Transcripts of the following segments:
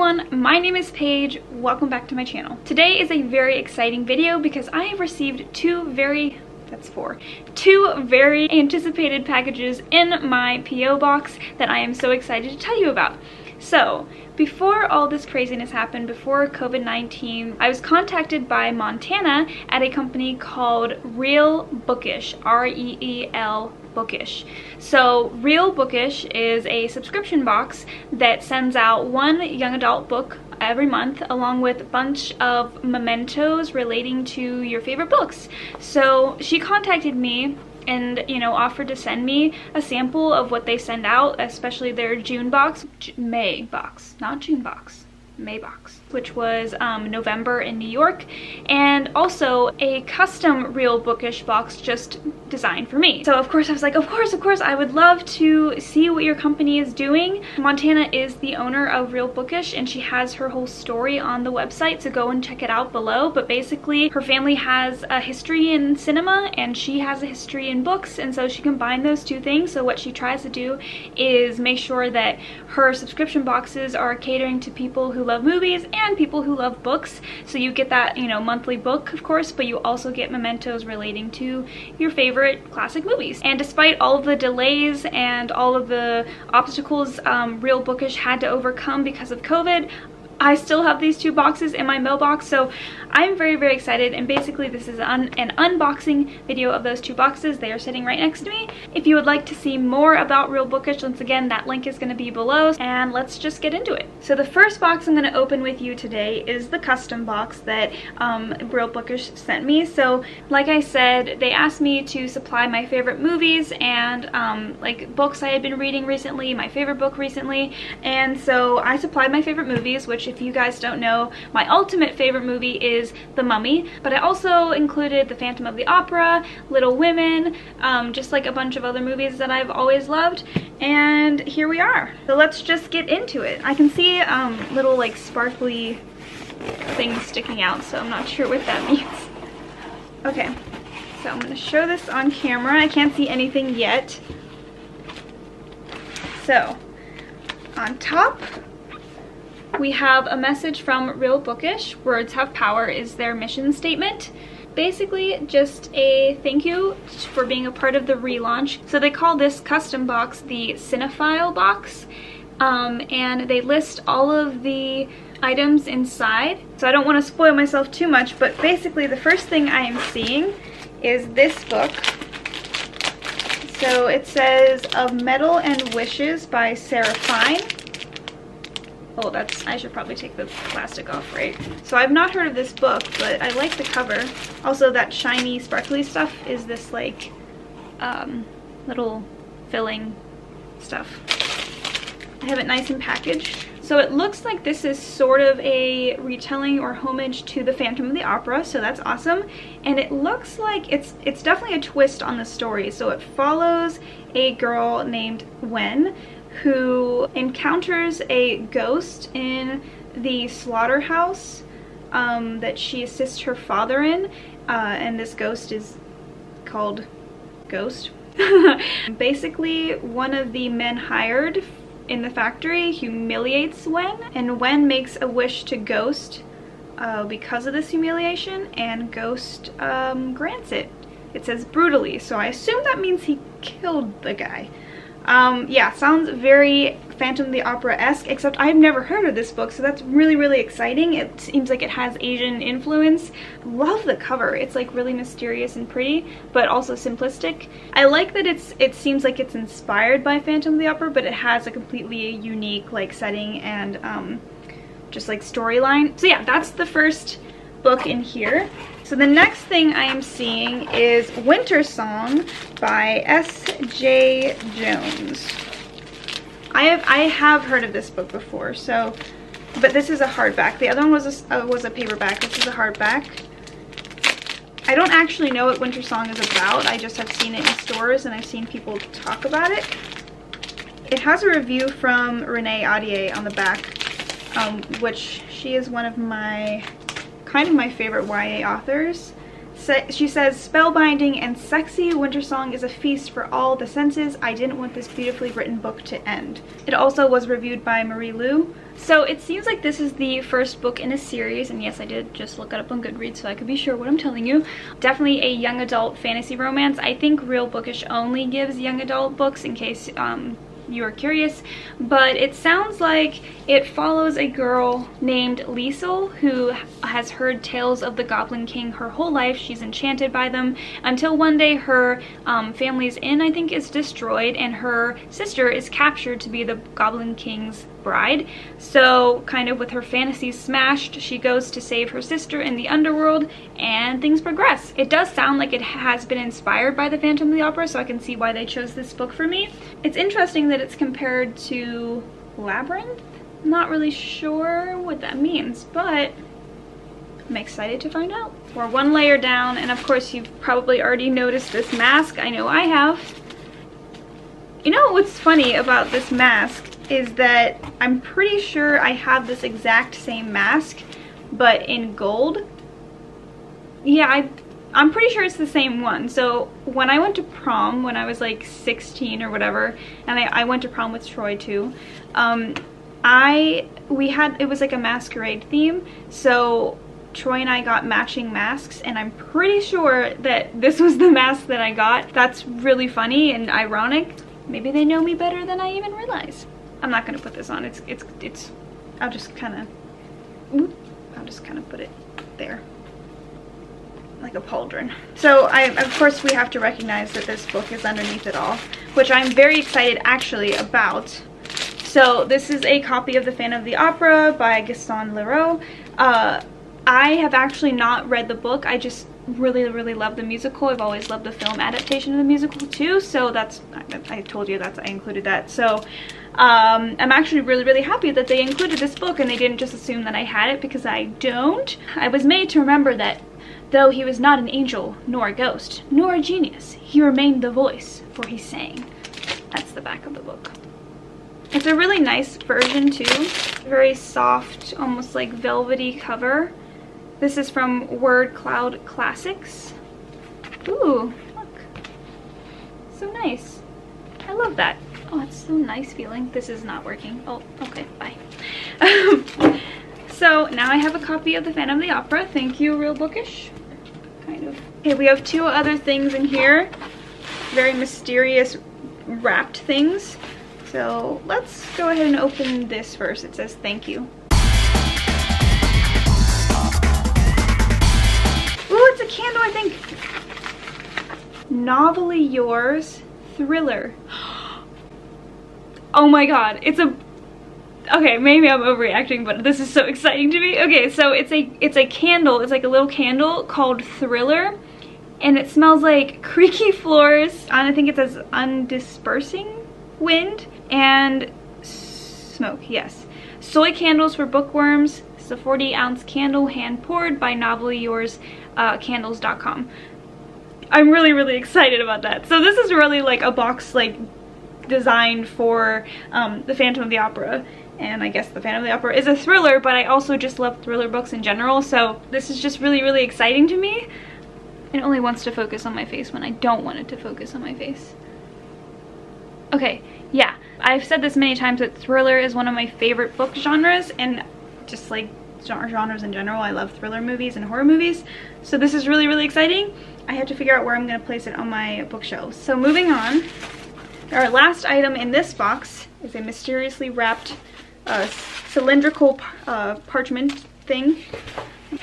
everyone, my name is Paige. Welcome back to my channel. Today is a very exciting video because I have received two very anticipated packages in my PO box that I am so excited to tell you about. So, before all this craziness happened, before COVID-19, I was contacted by Montana at a company called Reel Bookish, R-E-E-L Bookish. So Reel Bookish is a subscription box that sends out one young adult book every month along with a bunch of mementos relating to your favorite books. So she contacted me and, you know, offered to send me a sample of what they send out, especially their June box, May box, not June box, May box, which was November in New York, and also a custom Reel Bookish box just designed for me. So of course I was like, of course, I would love to see what your company is doing. Montana is the owner of Reel Bookish and she has her whole story on the website, so go and check it out below. But basically her family has a history in cinema and she has a history in books, and so she combined those two things. So what she tries to do is make sure that her subscription boxes are catering to people who love movies and people who love books. So you get that, you know, monthly book of course, but you also get mementos relating to your favorite classic movies. And despite all of the delays and all of the obstacles Reel Bookish had to overcome because of COVID, I still have these two boxes in my mailbox, so I'm very excited. And basically this is an unboxing video of those two boxes. They are sitting right next to me. If you would like to see more about Reel Bookish, once again that link is going to be below, and let's just get into it. So the first box I'm going to open with you today is the custom box that Reel Bookish sent me. So like I said, they asked me to supply my favorite movies and like books I had been reading recently, my favorite book recently, and so I supplied my favorite movies, which if you guys don't know, my ultimate favorite movie is The Mummy, but I also included The Phantom of the Opera, Little Women, just like a bunch of other movies that I've always loved, and here we are. So let's just get into it. I can see little like sparkly things sticking out, so I'm not sure what that means. Okay, so I'm going to show this on camera. I can't see anything yet. So, on top, we have a message from Reel Bookish. Words have power is their mission statement. Basically just a thank you for being a part of the relaunch. So they call this custom box the Cinephile box, and they list all of the items inside. So I don't want to spoil myself too much, but basically the first thing I am seeing is this book. So it says Of Metal and Wishes by Cinephile. Oh, I should probably take the plastic off, right? So I've not heard of this book, but I like the cover. Also, that shiny, sparkly stuff is this, like, little filling stuff. I have it nice and packaged. So it looks like this is sort of a retelling or homage to The Phantom of the Opera, so that's awesome. And it looks like it's definitely a twist on the story. So it follows a girl named Wen, who encounters a ghost in the slaughterhouse that she assists her father in, and this ghost is called Ghost. Basically, one of the men hired in the factory humiliates Wen, and Wen makes a wish to Ghost because of this humiliation, and Ghost grants it. It says brutally, so I assume that means he killed the guy. Yeah, sounds very Phantom of the Opera-esque, except I've never heard of this book, so that's really exciting. It seems like it has Asian influence. Love the cover. It's like really mysterious and pretty, but also simplistic. I like that it seems like it's inspired by Phantom of the Opera, but it has a completely unique like setting and just like storyline. So yeah, that's the first book in here. So the next thing I am seeing is Wintersong by Jae-Jones. I have heard of this book before, so, but this is a hardback. The other one was a paperback. This is a hardback. I don't actually know what Wintersong is about. I just have seen it in stores and I've seen people talk about it. It has a review from Renee Audier on the back, which she is one of my kind of my favorite YA authors. She says, spellbinding and sexy, Wintersong is a feast for all the senses. I didn't want this beautifully written book to end. It also was reviewed by Leroux. So it seems like this is the first book in a series, and yes, I did just look it up on Goodreads so I could be sure what I'm telling you. Definitely a young adult fantasy romance. I think Reel Bookish only gives young adult books in case you are curious, but it sounds like it follows a girl named Liesel who has heard tales of the Goblin King her whole life. She's enchanted by them until one day her family's inn, I think, is destroyed and her sister is captured to be the Goblin King's bride. So kind of with her fantasies smashed, she goes to save her sister in the underworld and things progress. It does sound like it has been inspired by the Phantom of the Opera, so I can see why they chose this book for me. It's interesting that it's compared to Labyrinth. I'm not really sure what that means, but I'm excited to find out. We're one layer down, and of course you've probably already noticed this mask. I know I have. You know what's funny about this mask is that I'm pretty sure I have this exact same mask, but in gold. Yeah, I'm pretty sure it's the same one. So when I went to prom when I was like 16 or whatever, and I went to prom with Troy too, it was like a masquerade theme, so Troy and I got matching masks, and I'm pretty sure that this was the mask that I got. That's really funny and ironic. Maybe they know me better than I even realize. I'm not gonna put this on. I'll just kind of put it there, like a pauldron. So of course we have to recognize that this book is underneath it all, which I'm very excited actually about. So this is a copy of The Phantom of the Opera by Gaston Leroux. I have actually not read the book. I just really love the musical. I've always loved the film adaptation of the musical too, so I told you I included that. So I'm actually really happy that they included this book and they didn't just assume that I had it, because I don't. I was made to remember that though he was not an angel nor a ghost nor a genius, he remained the voice, for he sang. That's the back of the book. It's a really nice version too. Very soft, almost like velvety cover. This is from Word Cloud Classics. Ooh, look. So nice. I love that. Oh, it's so nice feeling. This is not working. Oh, okay, bye. So now I have a copy of The Phantom of the Opera. Thank you, Reel Bookish. Kind of. Okay, we have two other things in here. Very mysterious wrapped things. So let's go ahead and open this first. It says thank you. Ooh, it's a candle, I think. Novelly Yours Thriller. Oh my god, it's a... Okay, maybe I'm overreacting, but this is so exciting to me. Okay, so it's a candle. It's like a little candle called Thriller, and it smells like creaky floors, and I think it says undispersing wind and smoke. Yes, soy candles for bookworms. It's a 40-ounce candle, hand poured by Novelly Yours, candles.com. I'm really excited about that. So this is really like a box like designed for the Phantom of the Opera, and I guess the Phantom of the Opera is a thriller, but I also just love thriller books in general, so this is just really exciting to me. It only wants to focus on my face when I don't want it to focus on my face. Okay, yeah, I've said this many times that thriller is one of my favorite book genres, and just like genres in general, I love thriller movies and horror movies, so this is really exciting. I have to figure out where I'm going to place it on my bookshelves. So moving on, our last item in this box is a mysteriously wrapped cylindrical parchment thing.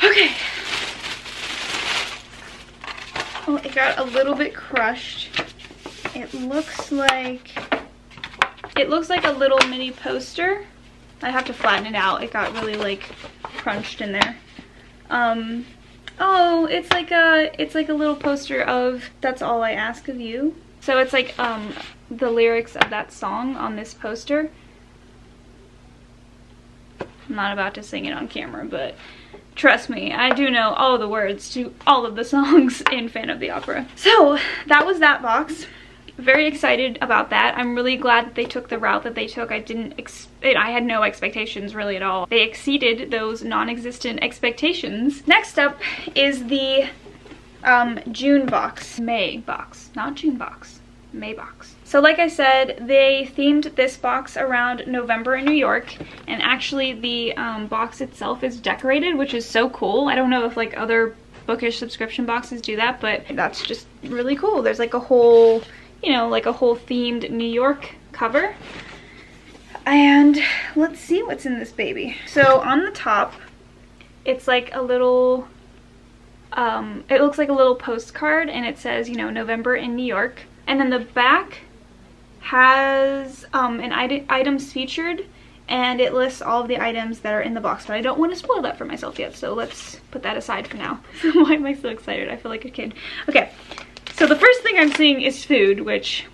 Okay. Oh, it got a little bit crushed. It looks like a little mini poster. I have to flatten it out. It got really like crunched in there. Oh, it's like a little poster of That's All I Ask of You. So it's like the lyrics of that song on this poster. I'm not about to sing it on camera, but trust me, I do know all the words to all of the songs in Phantom of the Opera. So that was that box. Very excited about that. I'm really glad that they took the route that they took. I had no expectations really at all. They exceeded those non-existent expectations. Next up is the June box. May box. Not June box. May box. So like I said, they themed this box around November in New York, and actually the box itself is decorated, which is so cool. I don't know if like other Bookish subscription boxes do that, but that's just really cool. There's like a whole, you know, like a whole themed New York cover. And let's see what's in this baby. So on the top, it's like a little, it looks like a little postcard, and it says, you know, November in New York. And then the back has items featured, and it lists all of the items that are in the box, but I don't want to spoil that for myself yet, so let's put that aside for now. Why am I so excited? I feel like a kid. Okay, so the first thing I'm seeing is food, which,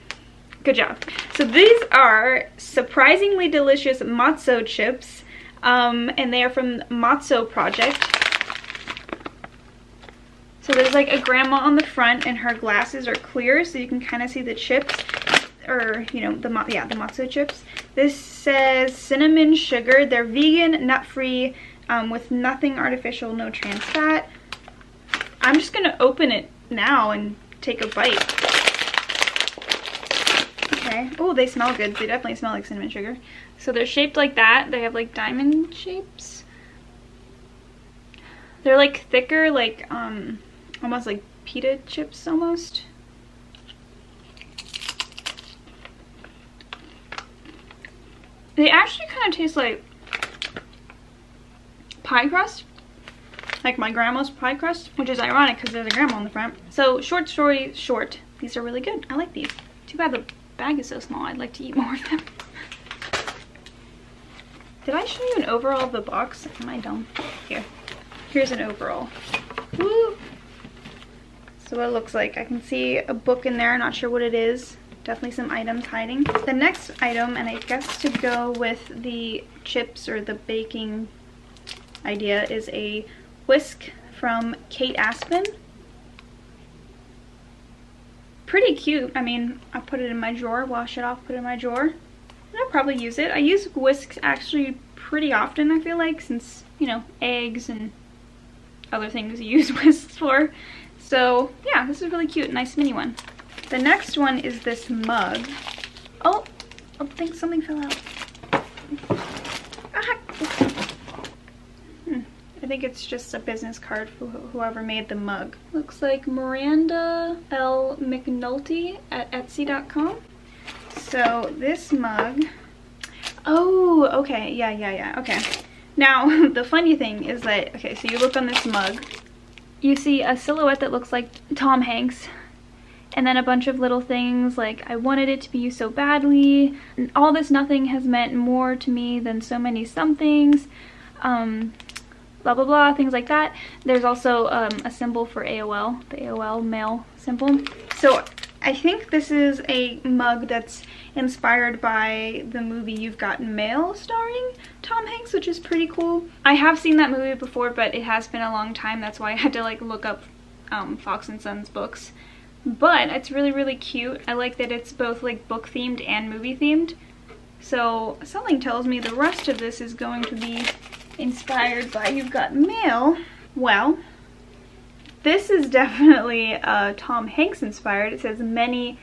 good job. So these are surprisingly delicious matzo chips, and they are from Matzo Project. So there's like a grandma on the front, and her glasses are clear, so you can kind of see the chips, or you know, the matzo chips. This says cinnamon sugar. They're vegan, nut-free, with nothing artificial, no trans fat. I'm just gonna open it now and take a bite. Okay. Oh, they smell good. They definitely smell like cinnamon sugar. So they're shaped like that. They have like diamond shapes. They're like thicker, like almost like pita chips almost. They actually kind of taste like pie crust, like my grandma's pie crust, which is ironic because there's a grandma on the front. So short story short, these are really good. I like these. Too bad the bag is so small. I'd like to eat more of them. Did I show you an overall of the box? Am I dumb? Here's an overall. Woo! So what it looks like. I can see a book in there, not sure what it is. Definitely some items hiding. The next item, and I guess to go with the chips or the baking idea, is a whisk from Kate Aspen. Pretty cute. I mean, I'll put it in my drawer, wash it off, put it in my drawer. And I'll probably use it. I use whisks actually pretty often, I feel like, since, you know, eggs and other things you use whisks for. So yeah, this is really cute, nice mini one. The next one is this mug. Oh, I think something fell out. Ah. I think it's just a business card for whoever made the mug. Looks like Miranda L. McNulty at Etsy.com. So this mug, oh, okay, yeah, okay. Now, the funny thing is that, okay, so you look on this mug, you see a silhouette that looks like Tom Hanks, and then a bunch of little things like, I wanted it to be you so badly, and all this nothing has meant more to me than so many somethings, blah blah blah, things like that. There's also a symbol for AOL, the AOL mail symbol. So I think this is a mug that's inspired by the movie You've Got Mail starring Tom Hanks, which is pretty cool. I have seen that movie before, but it has been a long time. That's why I had to like look up Fox & Sons books. But it's really, really cute. I like that it's both like book themed and movie themed. So something tells me the rest of this is going to be inspired by You've Got Mail. Well, this is definitely Tom Hanks inspired. It says many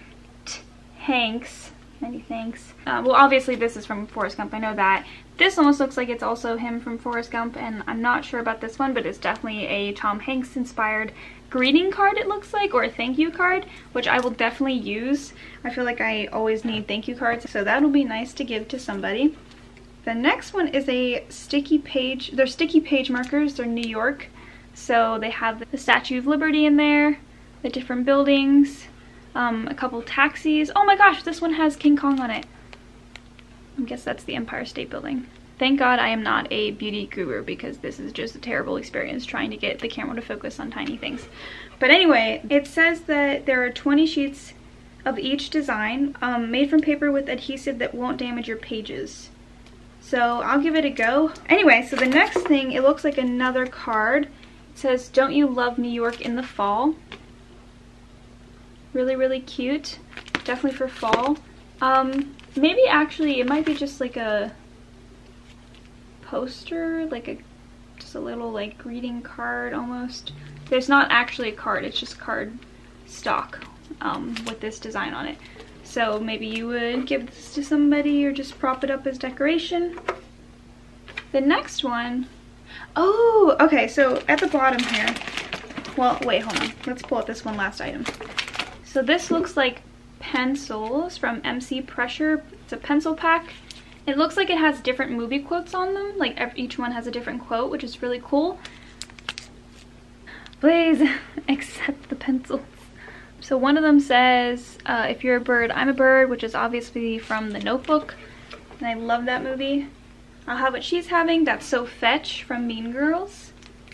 Hanks. Many thanks. Well, obviously this is from Forrest Gump, I know that. This almost looks like it's also him from Forrest Gump, and I'm not sure about this one, but it's definitely a Tom Hanks inspired greeting card, it looks like, or a thank you card, which I will definitely use. I feel like I always need thank you cards, so that'll be nice to give to somebody. The next one is a sticky page. They're sticky page markers. They're New York, so they have the Statue of Liberty in there, the different buildings, a couple taxis. Oh my gosh, this one has King Kong on it. I guess that's the Empire State Building. Thank God I am not a beauty guru, because this is just a terrible experience trying to get the camera to focus on tiny things. But anyway, it says that there are 20 sheets of each design, made from paper with adhesive that won't damage your pages. So I'll give it a go. Anyway, so the next thing, it looks like another card. It says, "Don't you love New York in the fall?" Really, really cute. Definitely for fall. Maybe actually it might be just like a poster, like a Just a little like greeting card almost. There's not actually a card, it's just card stock with this design on it. So maybe you would give this to somebody or just prop it up as decoration. The next one, oh, okay, so at the bottom here, well, wait, hold on. Let's pull up this one last item. So this looks like pencils from MC Pressure. It's a pencil pack. It looks like it has different movie quotes on them. Like each one has a different quote, which is really cool. Please accept the pencils. So one of them says, if you're a bird, I'm a bird, which is obviously from The Notebook. And I love that movie. I'll have what she's having. That's So Fetch from Mean Girls.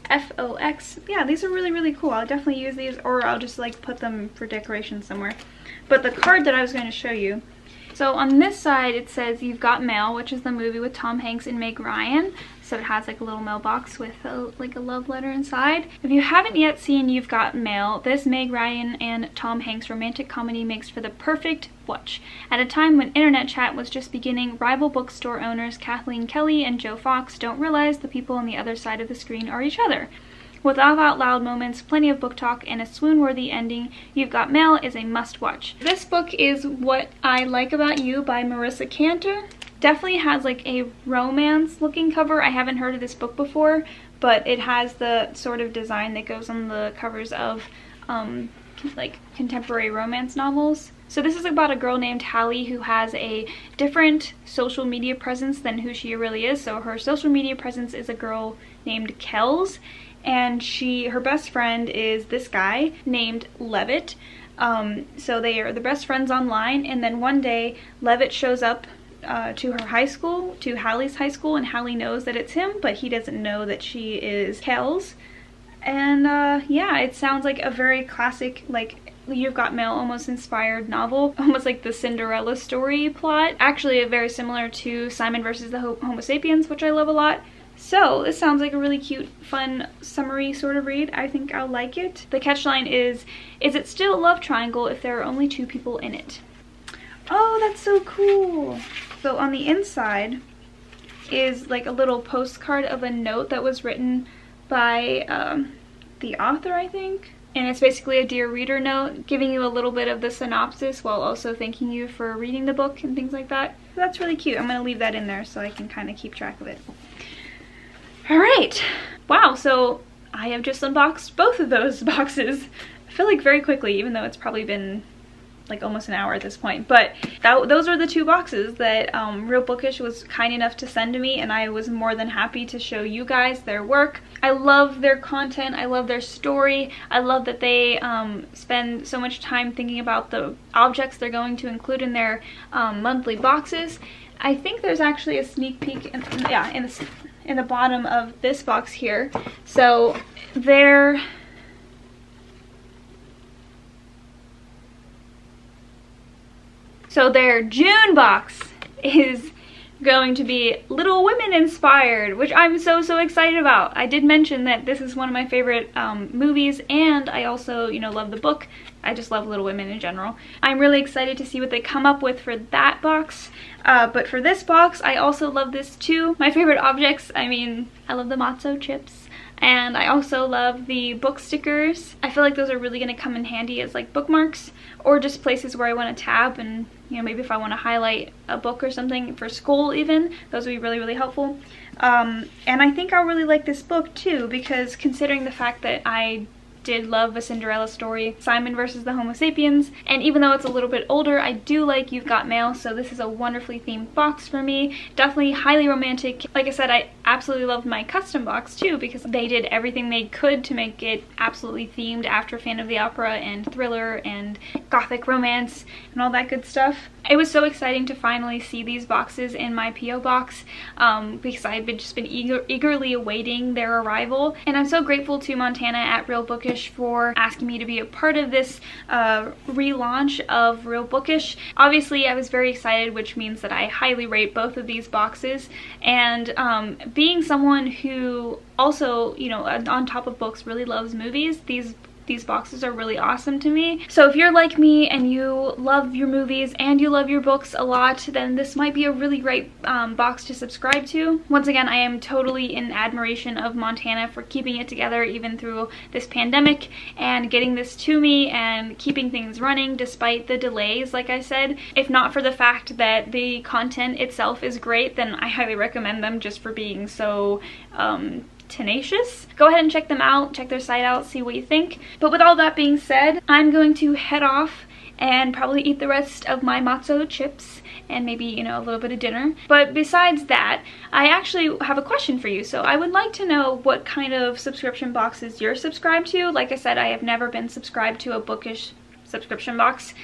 FOX. Yeah, these are really, really cool. I'll definitely use these, or I'll just like put them for decoration somewhere. But the card that I was going to show you. So on this side it says You've Got Mail, which is the movie with Tom Hanks and Meg Ryan. So it has like a little mailbox with like a love letter inside. If you haven't yet seen You've Got Mail, this Meg Ryan and Tom Hanks romantic comedy makes for the perfect watch. At a time when internet chat was just beginning, rival bookstore owners Kathleen Kelly and Joe Fox don't realize the people on the other side of the screen are each other. With laugh out loud moments, plenty of book talk, and a swoon-worthy ending, You've Got Mail is a must-watch. This book is What I Like About You by Marisa Kanter. Definitely has like a romance-looking cover. I haven't heard of this book before, but it has the sort of design that goes on the covers of like contemporary romance novels. So this is about a girl named Hallie who has a different social media presence than who she really is. So her social media presence is a girl named Kells, and her best friend is this guy named Levitt. So they are the best friends online, and then one day Levitt shows up to her high school, to Hallie's high school, and Hallie knows that it's him, but he doesn't know that she is Kells. And yeah, it sounds like a very classic, like You've Got Mail almost inspired novel, almost like the Cinderella story plot. Actually very similar to Simon versus the Homo Sapiens, which I love a lot. So this sounds like a really cute, fun, summery sort of read. I think I'll like it. The catchline is it still a love triangle if there are only two people in it? Oh, that's so cool. So on the inside is like a little postcard of a note that was written by the author, I think. And it's basically a Dear Reader note, giving you a little bit of the synopsis while also thanking you for reading the book and things like that. So that's really cute. I'm going to leave that in there so I can kind of keep track of it. Alright, wow, so I have just unboxed both of those boxes. I feel like very quickly, even though it's probably been like almost an hour at this point. But those are the two boxes that Reel Bookish was kind enough to send to me, and I was more than happy to show you guys their work. I love their content, I love their story, I love that they spend so much time thinking about the objects they're going to include in their monthly boxes. I think there's actually a sneak peek in the bottom of this box here. So their June box is going to be Little Women inspired, which I'm so excited about. I did mention that this is one of my favorite movies, and I also, you know, love the book. I just love Little Women in general. I'm really excited to see what they come up with for that box. But for this box, I also love this too. My favorite objects, I mean, I love the matzo chips, and I also love the book stickers. I feel like those are really going to come in handy as like bookmarks, or just places where I want to tab, and you know, maybe if I want to highlight a book or something for school even, those would be really helpful. And I think I'll really like this book too, because considering the fact that I did love A Cinderella Story, Simon versus the Homo Sapiens, and even though it's a little bit older, I do like You've Got Mail, so this is a wonderfully themed box for me. Definitely highly romantic. Like I said, I absolutely loved my custom box too, because they did everything they could to make it absolutely themed after Phantom of the Opera and thriller and gothic romance and all that good stuff. It was so exciting to finally see these boxes in my P.O. box because I had just been eagerly awaiting their arrival. And I'm so grateful to Montana at Reel Bookish for asking me to be a part of this relaunch of Reel Bookish. Obviously, I was very excited, which means that I highly rate both of these boxes. And being someone who also, you know, on top of books, really loves movies, these these boxes are really awesome to me. So if you're like me and you love your movies and you love your books a lot, then this might be a really great box to subscribe to. Once again, I am totally in admiration of Montana for keeping it together even through this pandemic and getting this to me and keeping things running despite the delays, like I said. If not for the fact that the content itself is great, then I highly recommend them just for being so tenacious. Go ahead and check them out, check their site out, see what you think. But with all that being said, I'm going to head off and probably eat the rest of my matzo chips and maybe, you know, a little bit of dinner. But besides that, I actually have a question for you. So I would like to know what kind of subscription boxes you're subscribed to. Like I said, I have never been subscribed to a Bookish subscription box,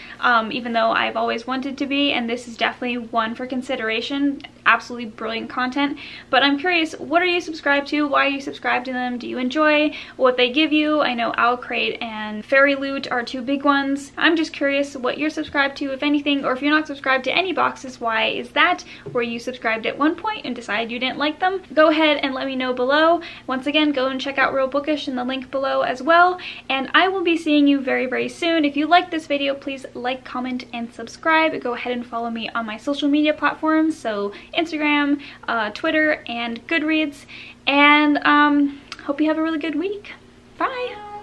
even though I've always wanted to be, and this is definitely one for consideration. Absolutely brilliant content. But I'm curious, what are you subscribed to? Why are you subscribed to them? Do you enjoy what they give you? I know Owl Crate and Fairy Loot are two big ones. I'm just curious what you're subscribed to, if anything, or if you're not subscribed to any boxes, why is that? Were you subscribed at one point and decided you didn't like them? Go ahead and let me know below. Once again, go and check out Reel Bookish in the link below as well, and I will be seeing you very, very soon. If you like this video, please like, comment, and subscribe. Go ahead and follow me on my social media platforms, so Instagram, Twitter, and Goodreads, and hope you have a really good week. Bye!